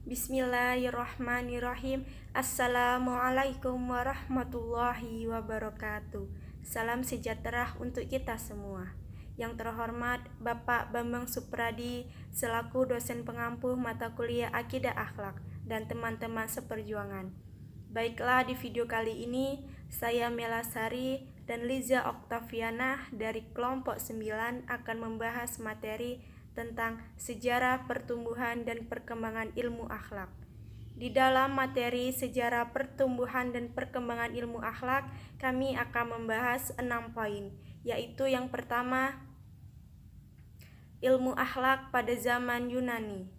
Bismillahirrahmanirrahim. Assalamualaikum warahmatullahi wabarakatuh. Salam sejahtera untuk kita semua. Yang terhormat Bapak Bambang Supradi selaku dosen pengampu mata kuliah Akidah Akhlak dan teman-teman seperjuangan. Baiklah, di video kali ini saya Melasari dan Liza Oktaviana dari kelompok 9 akan membahas materi tentang sejarah pertumbuhan dan perkembangan ilmu akhlak. Di dalam materi sejarah pertumbuhan dan perkembangan ilmu akhlak, kami akan membahas 6 poin, yaitu yang pertama, ilmu akhlak pada zaman Yunani.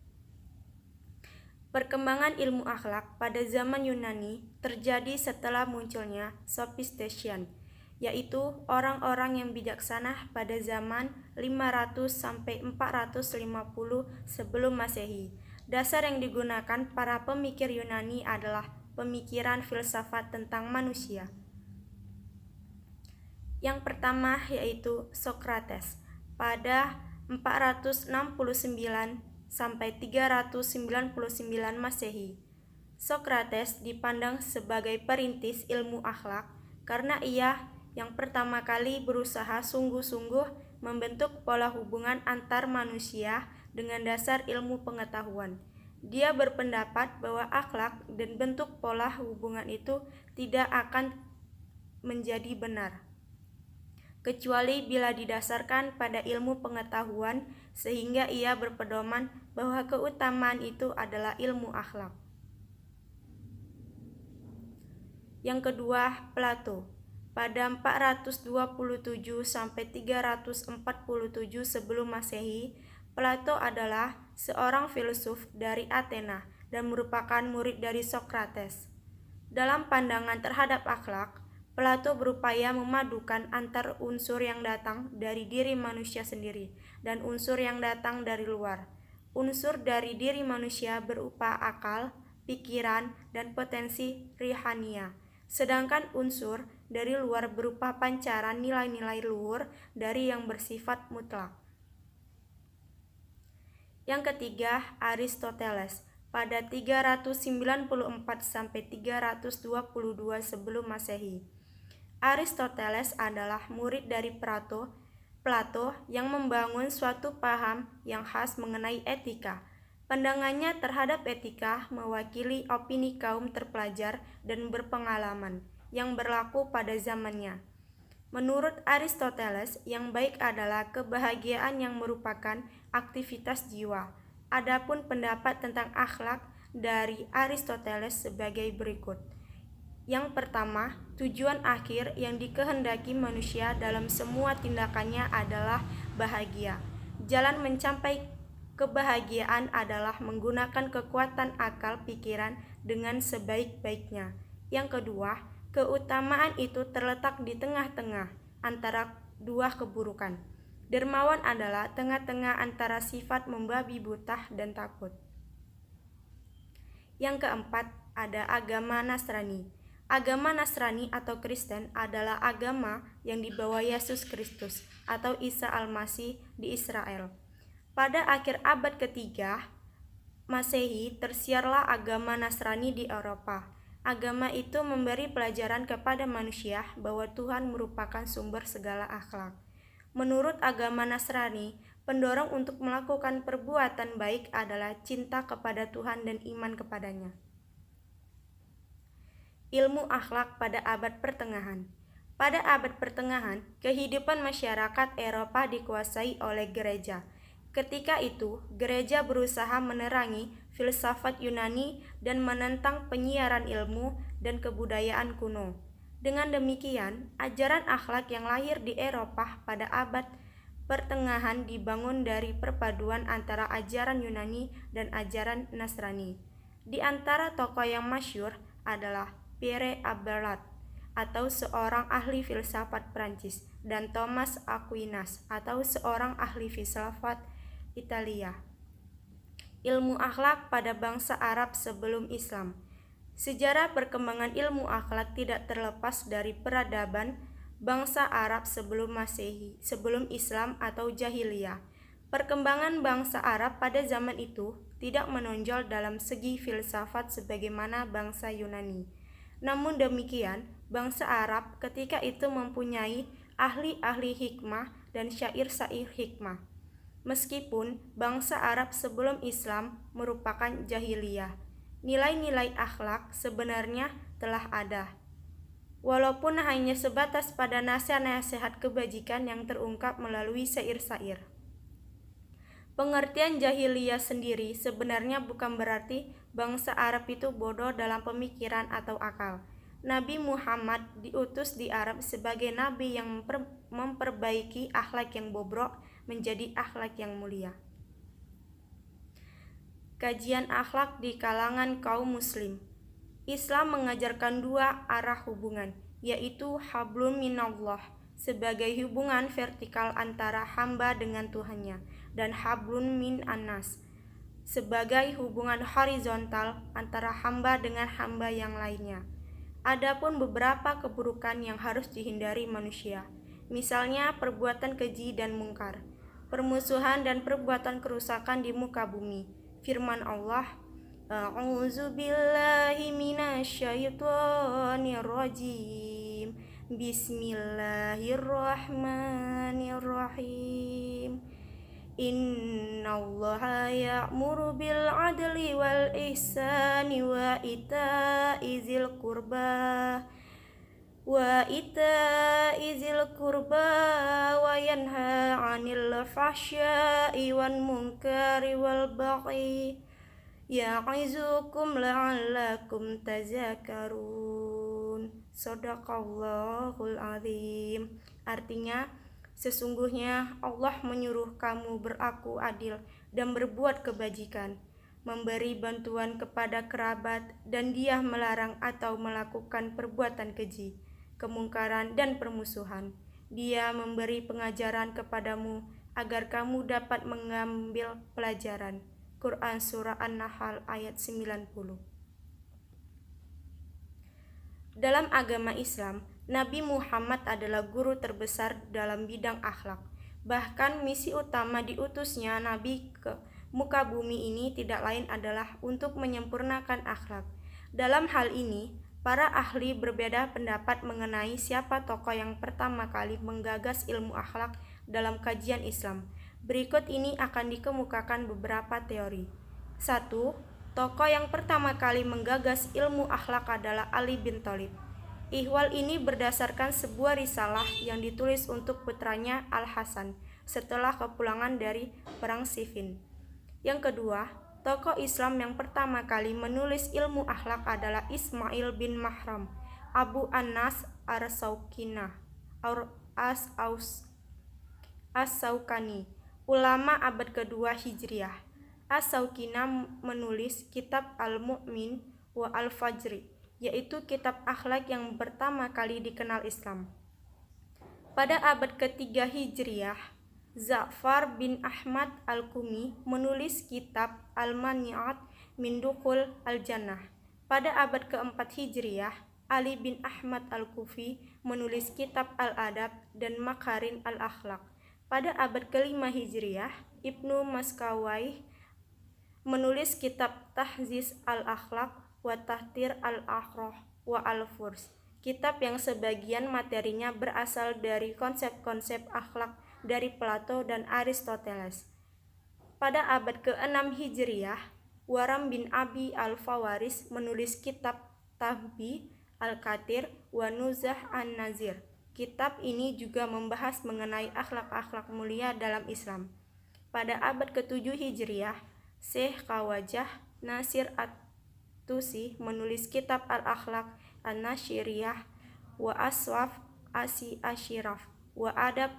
Perkembangan ilmu akhlak pada zaman Yunani terjadi setelah munculnya sophistication, yaitu orang-orang yang bijaksana pada zaman 500 sampai 450 sebelum Masehi. Dasar yang digunakan para pemikir Yunani adalah pemikiran filsafat tentang manusia. Yang pertama yaitu Socrates pada 469 sampai 399 Masehi. Socrates dipandang sebagai perintis ilmu akhlak karena ia yang pertama kali berusaha sungguh-sungguh membentuk pola hubungan antar manusia dengan dasar ilmu pengetahuan. Dia berpendapat bahwa akhlak dan bentuk pola hubungan itu tidak akan menjadi benar, kecuali bila didasarkan pada ilmu pengetahuan, sehingga ia berpedoman bahwa keutamaan itu adalah ilmu akhlak. Yang kedua, Plato. Pada 427 sampai 347 sebelum Masehi, Plato adalah seorang filsuf dari Athena dan merupakan murid dari Socrates. Dalam pandangan terhadap akhlak, Plato berupaya memadukan antar unsur yang datang dari diri manusia sendiri dan unsur yang datang dari luar. Unsur dari diri manusia berupa akal, pikiran, dan potensi rohania. Sedangkan unsur dari luar berupa pancaran nilai-nilai luhur dari yang bersifat mutlak. Yang ketiga, Aristoteles pada 394 sampai 322 sebelum Masehi. Aristoteles adalah murid dari Plato yang membangun suatu paham yang khas mengenai etika. Pandangannya terhadap etika mewakili opini kaum terpelajar dan berpengalaman yang berlaku pada zamannya. Menurut Aristoteles, yang baik adalah kebahagiaan yang merupakan aktivitas jiwa. Adapun pendapat tentang akhlak dari Aristoteles sebagai berikut. Yang pertama, tujuan akhir yang dikehendaki manusia dalam semua tindakannya adalah bahagia. Jalan mencapai kebahagiaan adalah menggunakan kekuatan akal pikiran dengan sebaik-baiknya. Yang kedua, keutamaan itu terletak di tengah-tengah antara dua keburukan. Dermawan adalah tengah-tengah antara sifat membabi buta dan takut. Yang keempat, ada agama Nasrani. Agama Nasrani atau Kristen adalah agama yang dibawa Yesus Kristus atau Isa Al-Masih di Israel. Pada akhir abad ketiga Masehi tersiarlah agama Nasrani di Eropa. Agama itu memberi pelajaran kepada manusia bahwa Tuhan merupakan sumber segala akhlak. Menurut agama Nasrani, pendorong untuk melakukan perbuatan baik adalah cinta kepada Tuhan dan iman kepadanya. Ilmu akhlak pada abad pertengahan. Pada abad pertengahan, kehidupan masyarakat Eropa dikuasai oleh gereja. Ketika itu, gereja berusaha menerangi filsafat Yunani dan menentang penyiaran ilmu dan kebudayaan kuno. Dengan demikian, ajaran akhlak yang lahir di Eropa pada abad pertengahan dibangun dari perpaduan antara ajaran Yunani dan ajaran Nasrani. Di antara tokoh yang masyhur adalah Pierre Abelard atau seorang ahli filsafat Prancis dan Thomas Aquinas atau seorang ahli filsafat Italia. Ilmu akhlak pada bangsa Arab sebelum Islam. Sejarah perkembangan ilmu akhlak tidak terlepas dari peradaban bangsa Arab sebelum Masehi, sebelum Islam atau Jahiliyah. Perkembangan bangsa Arab pada zaman itu tidak menonjol dalam segi filsafat sebagaimana bangsa Yunani. Namun demikian, bangsa Arab ketika itu mempunyai ahli-ahli hikmah dan syair-syair hikmah. Meskipun bangsa Arab sebelum Islam merupakan jahiliyah, nilai-nilai akhlak sebenarnya telah ada. Walaupun hanya sebatas pada nasihat-nasihat kebajikan yang terungkap melalui syair-syair. Pengertian jahiliyah sendiri sebenarnya bukan berarti bangsa Arab itu bodoh dalam pemikiran atau akal. Nabi Muhammad diutus di Arab sebagai nabi yang memperbaiki akhlak yang bobrok menjadi akhlak yang mulia. Kajian akhlak di kalangan kaum muslim. Islam mengajarkan dua arah hubungan, yaitu hablum minallah sebagai hubungan vertikal antara hamba dengan Tuhannya, dan hablun min anas sebagai hubungan horizontal antara hamba dengan hamba yang lainnya. Adapun beberapa keburukan yang harus dihindari manusia, misalnya perbuatan keji dan mungkar, permusuhan dan perbuatan kerusakan di muka bumi. Firman Allah, A'udzu billahi minasyaitonir rajim. Bismillahirrahmanirrahim. Innallaha ya'muru bil adli wal ihsani wa ita'i dzil qurba wa yanha 'anil fahsya'i wan munkari wal baghi ya'izukum la'allakum tazakkarun. Shadaqallahul azim. Artinya, sesungguhnya Allah menyuruh kamu berlaku adil dan berbuat kebajikan, memberi bantuan kepada kerabat, dan Dia melarang atau melakukan perbuatan keji, kemungkaran dan permusuhan. Dia memberi pengajaran kepadamu agar kamu dapat mengambil pelajaran. Quran Surah An-Nahl ayat 90. Dalam agama Islam, Nabi Muhammad adalah guru terbesar dalam bidang akhlak. Bahkan misi utama diutusnya Nabi ke muka bumi ini tidak lain adalah untuk menyempurnakan akhlak. Dalam hal ini, para ahli berbeda pendapat mengenai siapa tokoh yang pertama kali menggagas ilmu akhlak dalam kajian Islam. Berikut ini akan dikemukakan beberapa teori. 1. Tokoh yang pertama kali menggagas ilmu akhlak adalah Ali bin Thalib. Ihwal ini berdasarkan sebuah risalah yang ditulis untuk putranya Al-Hasan setelah kepulangan dari Perang Siffin. Yang kedua, tokoh Islam yang pertama kali menulis ilmu akhlak adalah Ismail bin Mahram, Abu Anas As-Saukani, ulama abad kedua Hijriah. As-Saukina menulis kitab Al-Mu'min wa Al-Fajri, yaitu kitab akhlak yang pertama kali dikenal Islam. Pada abad ketiga Hijriah, Za'far bin Ahmad Al-Qumi menulis kitab Al-Mani'at min Dukhul Al-Jannah. Pada abad keempat Hijriah, Ali bin Ahmad Al-Kufi menulis kitab Al-Adab dan Makarin Al-Akhlaq. Pada abad kelima Hijriah, Ibnu Maskawayh menulis kitab Tahziz Al-Akhlaq wa Tahtir Al-Akhrah wa Al-Furs, kitab yang sebagian materinya berasal dari konsep-konsep akhlak dari Plato dan Aristoteles. Pada abad ke-6 Hijriah, Waram bin Abi Al-Fawaris menulis kitab Tahbi Al-Katir wa Nuzah An-Nazir. Kitab ini juga membahas mengenai akhlak-akhlak mulia dalam Islam. Pada abad ke-7 Hijriah, Syekh Khawajah Nasir At-Tusi menulis kitab Al-Akhlaq An-Nasiriyah wa Aswaf Ashiraf wa Adab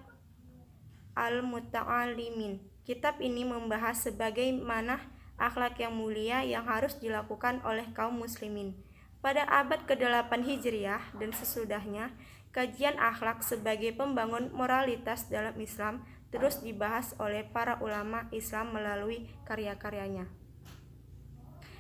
Al-Muta'alimin. Kitab ini membahas sebagaimana akhlak yang mulia yang harus dilakukan oleh kaum muslimin. Pada abad ke-8 Hijriah dan sesudahnya, kajian akhlak sebagai pembangun moralitas dalam Islam terus dibahas oleh para ulama Islam melalui karya-karyanya.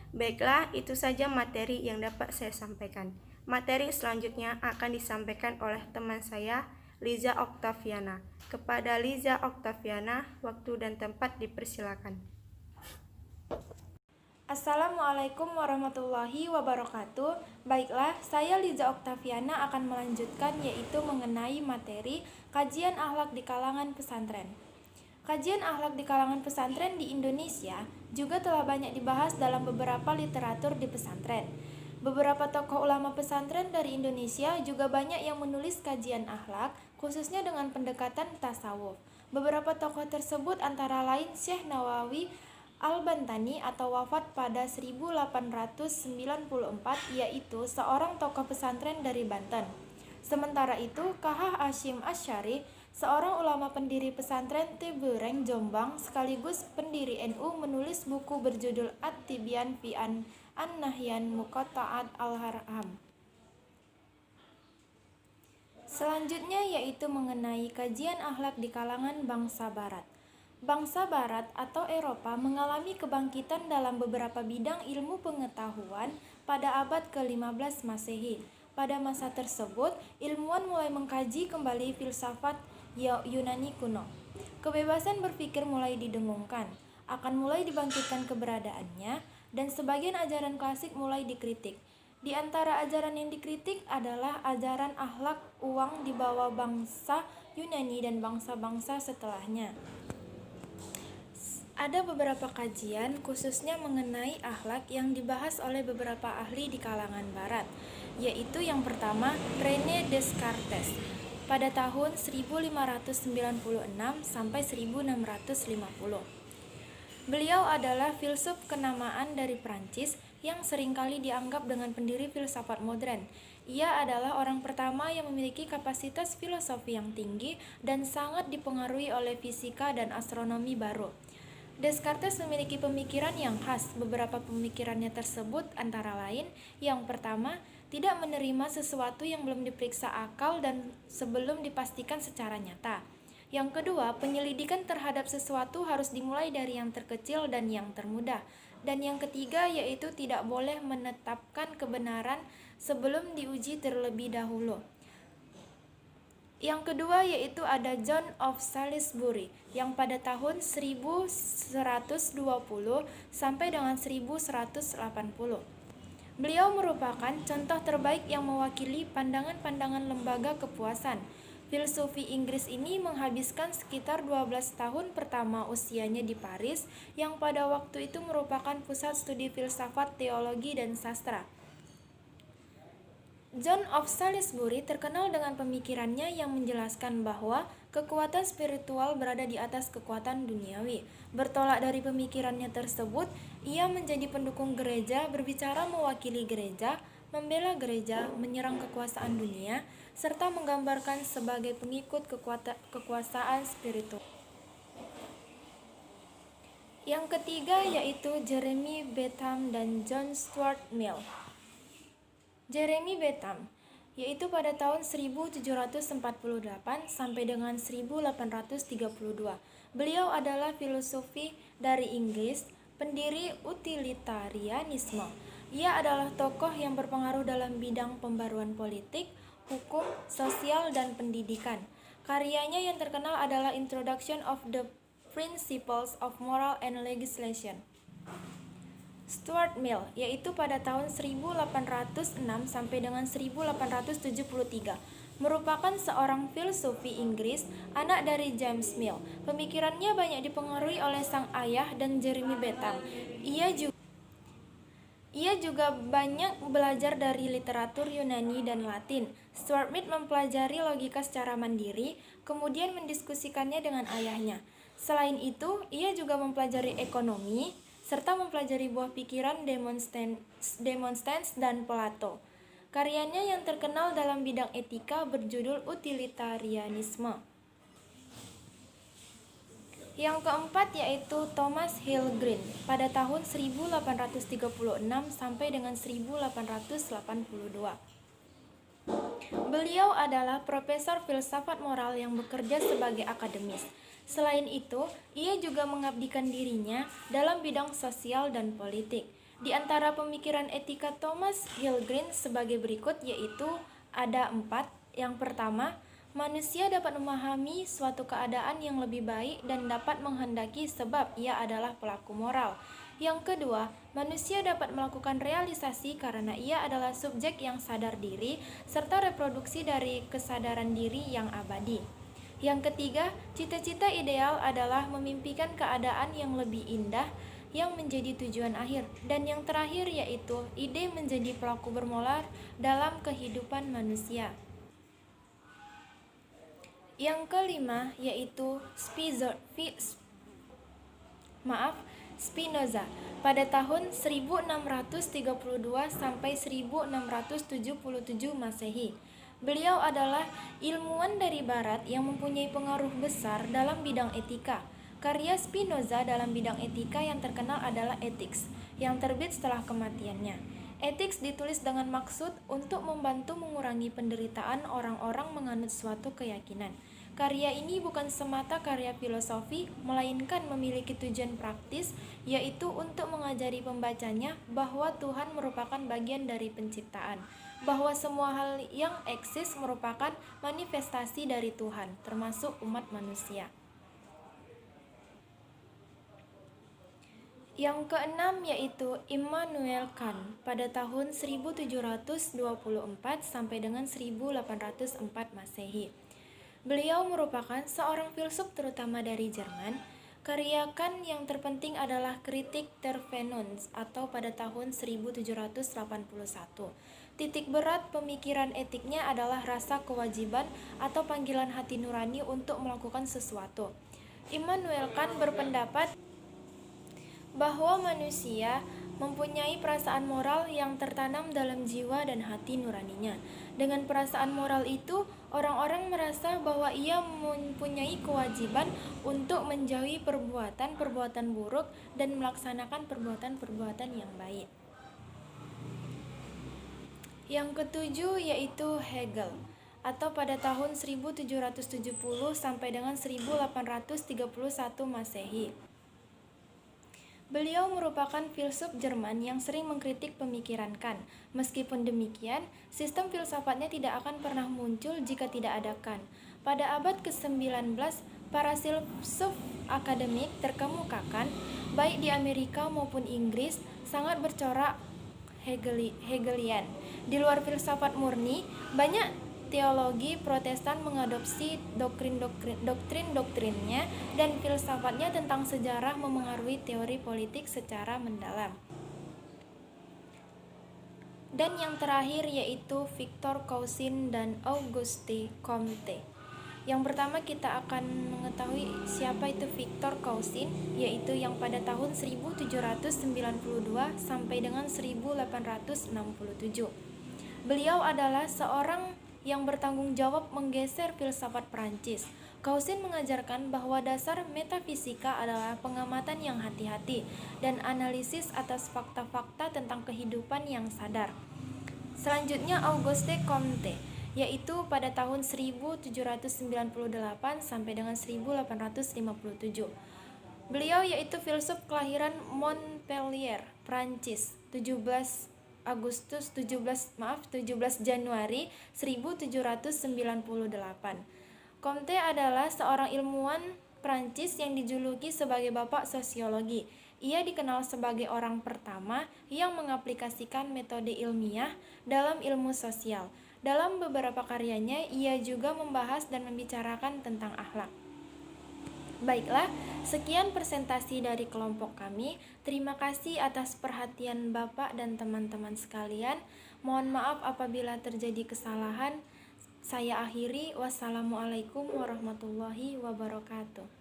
Baiklah, itu saja materi yang dapat saya sampaikan. Materi selanjutnya akan disampaikan oleh teman saya, Liza Oktaviana. Kepada Liza Oktaviana, waktu dan tempat dipersilakan. Assalamualaikum warahmatullahi wabarakatuh. Baiklah, saya Liza Oktaviana akan melanjutkan yaitu mengenai materi kajian akhlak di kalangan pesantren. Kajian akhlak di kalangan pesantren di Indonesia juga telah banyak dibahas dalam beberapa literatur di pesantren. Beberapa tokoh ulama pesantren dari Indonesia juga banyak yang menulis kajian akhlak, khususnya dengan pendekatan tasawuf. Beberapa tokoh tersebut antara lain Syekh Nawawi Al-Bantani atau wafat pada 1894, yaitu seorang tokoh pesantren dari Banten. Sementara itu, K.H. Hashim Asy'ari, seorang ulama pendiri pesantren Tebereng Jombang sekaligus pendiri NU, menulis buku berjudul At-Tibyan fi An-Nahyan Muqatta'at Al-Harham. Selanjutnya yaitu mengenai kajian akhlak di kalangan bangsa Barat. Bangsa Barat atau Eropa mengalami kebangkitan dalam beberapa bidang ilmu pengetahuan pada abad ke-15 Masehi. Pada masa tersebut, ilmuwan mulai mengkaji kembali filsafat Yunani kuno. Kebebasan berpikir mulai didengungkan, akan mulai dibangkitkan keberadaannya, dan sebagian ajaran klasik mulai dikritik. Di antara ajaran yang dikritik adalah ajaran akhlak uang di bawah bangsa Yunani dan bangsa-bangsa setelahnya. Ada beberapa kajian khususnya mengenai akhlak yang dibahas oleh beberapa ahli di kalangan barat, yaitu yang pertama René Descartes pada tahun 1596 sampai 1650. Beliau adalah filsuf kenamaan dari Prancis yang seringkali dianggap dengan pendiri filsafat modern. Ia adalah orang pertama yang memiliki kapasitas filosofi yang tinggi dan sangat dipengaruhi oleh fisika dan astronomi baru. Descartes memiliki pemikiran yang khas. Beberapa pemikirannya tersebut antara lain, yang pertama, tidak menerima sesuatu yang belum diperiksa akal dan sebelum dipastikan secara nyata. Yang kedua, penyelidikan terhadap sesuatu harus dimulai dari yang terkecil dan yang termudah. Dan yang ketiga yaitu tidak boleh menetapkan kebenaran sebelum diuji terlebih dahulu. Yang kedua yaitu ada John of Salisbury yang pada tahun 1120 sampai dengan 1180. Beliau merupakan contoh terbaik yang mewakili pandangan-pandangan lembaga kepuasan. Filosofi Inggris ini menghabiskan sekitar 12 tahun pertama usianya di Paris, yang pada waktu itu merupakan pusat studi filsafat, teologi, dan sastra. John of Salisbury terkenal dengan pemikirannya yang menjelaskan bahwa kekuatan spiritual berada di atas kekuatan duniawi. Bertolak dari pemikirannya tersebut, ia menjadi pendukung gereja, berbicara mewakili gereja, membela gereja, menyerang kekuasaan dunia, serta menggambarkan sebagai pengikut kekuasaan spiritual. Yang ketiga yaitu Jeremy Bentham dan John Stuart Mill. Jeremy Bentham, yaitu pada tahun 1748 sampai dengan 1832. Beliau adalah filosofi dari Inggris, pendiri utilitarianisme. Ia adalah tokoh yang berpengaruh dalam bidang pembaruan politik, hukum, sosial, dan pendidikan. Karyanya yang terkenal adalah Introduction of the Principles of Moral and Legislation. Stuart Mill, yaitu pada tahun 1806 sampai dengan 1873, merupakan seorang filsufi Inggris, anak dari James Mill. Pemikirannya banyak dipengaruhi oleh sang ayah dan Jeremy Bentham. Ia juga banyak belajar dari literatur Yunani dan Latin. Stuart Mill mempelajari logika secara mandiri, kemudian mendiskusikannya dengan ayahnya. Selain itu, ia juga mempelajari ekonomi, serta mempelajari buah pikiran Demosthenes dan Plato. Karyanya yang terkenal dalam bidang etika berjudul Utilitarianisme. Yang keempat yaitu Thomas Hill Green pada tahun 1836 sampai dengan 1882. Beliau adalah profesor filsafat moral yang bekerja sebagai akademis. Selain itu, ia juga mengabdikan dirinya dalam bidang sosial dan politik. Di antara pemikiran etika Thomas Hill Green sebagai berikut yaitu ada 4. Yang pertama, Manusia dapat memahami suatu keadaan yang lebih baik dan dapat menghendaki sebab ia adalah pelaku moral. Yang kedua, manusia dapat melakukan realisasi karena ia adalah subjek yang sadar diri serta reproduksi dari kesadaran diri yang abadi. Yang ketiga, cita-cita ideal adalah memimpikan keadaan yang lebih indah yang menjadi tujuan akhir. Dan yang terakhir yaitu ide menjadi pelaku bermoral dalam kehidupan manusia. Yang kelima yaitu Spinoza pada tahun 1632 sampai 1677 Masehi. Beliau adalah ilmuwan dari barat yang mempunyai pengaruh besar dalam bidang etika. Karya Spinoza dalam bidang etika yang terkenal adalah Ethics, yang terbit setelah kematiannya. Ethics ditulis dengan maksud untuk membantu mengurangi penderitaan orang-orang menganut suatu keyakinan. Karya ini bukan semata karya filosofi, melainkan memiliki tujuan praktis, yaitu untuk mengajari pembacanya bahwa Tuhan merupakan bagian dari penciptaan, bahwa semua hal yang eksis merupakan manifestasi dari Tuhan, termasuk umat manusia. Yang keenam yaitu Immanuel Kant pada tahun 1724 sampai dengan 1804 Masehi. Beliau merupakan seorang filsuf terutama dari Jerman. Karya Kant yang terpenting adalah Kritik der Vernunft atau pada tahun 1781. Titik berat pemikiran etiknya adalah rasa kewajiban atau panggilan hati nurani untuk melakukan sesuatu. Immanuel Kant berpendapat bahwa manusia mempunyai perasaan moral yang tertanam dalam jiwa dan hati nuraninya. Dengan perasaan moral itu, orang-orang merasa bahwa ia mempunyai kewajiban untuk menjauhi perbuatan-perbuatan buruk dan melaksanakan perbuatan-perbuatan yang baik. Yang ketujuh yaitu Hegel atau pada tahun 1770 sampai dengan 1831 Masehi. Beliau merupakan filsuf Jerman yang sering mengkritik pemikiran Kant. Meskipun demikian, sistem filsafatnya tidak akan pernah muncul jika tidak ada Kant. Pada abad ke-19, para filsuf akademik terkemukakan, baik di Amerika maupun Inggris, sangat bercorak Hegelian. Di luar filsafat murni, banyak teologi Protestan mengadopsi doktrin-doktrinnya dan filsafatnya tentang sejarah memengaruhi teori politik secara mendalam. Dan yang terakhir yaitu Victor Cousin dan Auguste Comte. Yang pertama kita akan mengetahui siapa itu Victor Cousin, yaitu yang pada tahun 1792 sampai dengan 1867. Beliau adalah seorang yang bertanggung jawab menggeser filsafat Prancis. Cousin mengajarkan bahwa dasar metafisika adalah pengamatan yang hati-hati dan analisis atas fakta-fakta tentang kehidupan yang sadar. Selanjutnya Auguste Comte, yaitu pada tahun 1798 sampai dengan 1857. Beliau yaitu filsuf kelahiran Montpellier, Prancis, 17 Januari 1798. Comte adalah seorang ilmuwan Prancis yang dijuluki sebagai bapak sosiologi. Ia dikenal sebagai orang pertama yang mengaplikasikan metode ilmiah dalam ilmu sosial. Dalam beberapa karyanya, ia juga membahas dan membicarakan tentang akhlak. Baiklah, sekian presentasi dari kelompok kami. Terima kasih atas perhatian Bapak dan teman-teman sekalian. Mohon maaf apabila terjadi kesalahan. Saya akhiri. Wassalamualaikum warahmatullahi wabarakatuh.